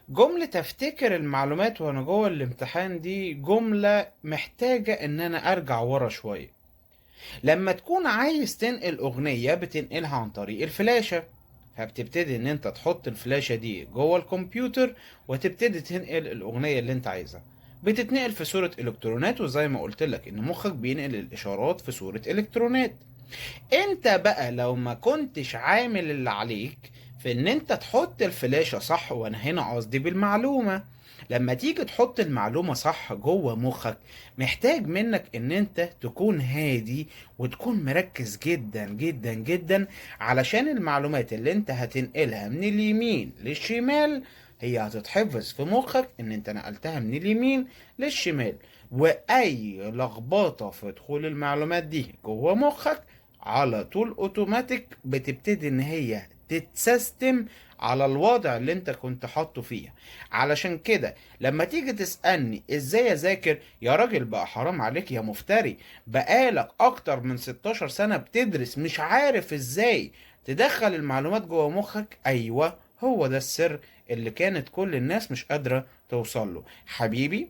جملة افتكر المعلومات وانا جوه الامتحان دي جملة محتاجة ان انا ارجع ورا شوية. لما تكون عايز تنقل اغنية بتنقلها عن طريق الفلاشة، فبتبتدي ان انت تحط الفلاشة دي جوه الكمبيوتر وتبتدي تنقل الاغنية اللي انت عايزها. بتتنقل في صورة الكترونات، وزي ما قلت لك ان مخك بينقل الاشارات في صورة الكترونات. انت بقى لو ما كنتش عامل اللي عليك في ان انت تحط الفلاشة صح، وانا هنا قصدي بالمعلومة، لما تيجي تحط المعلومة صح جوه مخك، محتاج منك ان انت تكون هادي وتكون مركز جدا جدا جدا، علشان المعلومات اللي انت هتنقلها من اليمين للشمال هي هتتحفظ في مخك ان انت نقلتها من اليمين للشمال. واي لخبطة في دخول المعلومات دي جوه مخك على طول اوتوماتيك بتبتدي ان هي تتسيستم على الوضع اللي انت كنت حاطه فيها. علشان كده لما تيجي تسألني ازاي اذاكر، يا راجل بقى حرام عليك يا مفتري، بقالك اكتر من 16 سنة بتدرس مش عارف ازاي تدخل المعلومات جوه مخك؟ ايوه، هو ده السر اللي كانت كل الناس مش قادرة توصل له. حبيبي،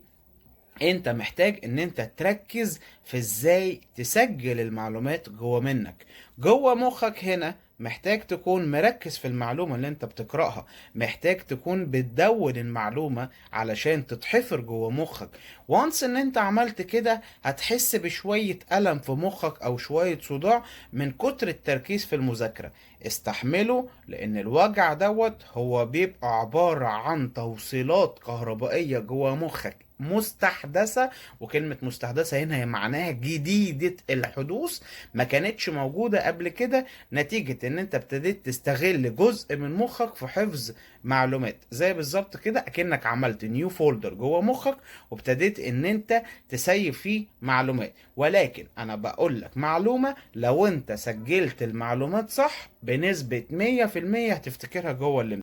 انت محتاج ان انت تركز في ازاي تسجل المعلومات جوه منك جوه مخك. هنا محتاج تكون مركز في المعلومة اللي انت بتقرأها، محتاج تكون بتدون المعلومة علشان تتحفر جوه مخك. وانس ان انت عملت كده هتحس بشوية ألم في مخك او شوية صداع من كتر التركيز في المذاكرة. استحمله، لان الوجع دوت هو بيبقى عبارة عن توصيلات كهربائية جوه مخك مستحدثة. وكلمة مستحدثة هنا هي معناها جديدة الحدوث، ما كانتش موجودة قبل كده، نتيجة ان انت ابتديت تستغل جزء من مخك في حفظ معلومات. زي بالظبط كده اكنك عملت نيو فولدر جوه مخك وابتديت ان انت تسيب فيه معلومات. ولكن انا بقول لك معلومة، لو انت سجلت المعلومات صح بنسبة 100% هتفتكرها جوه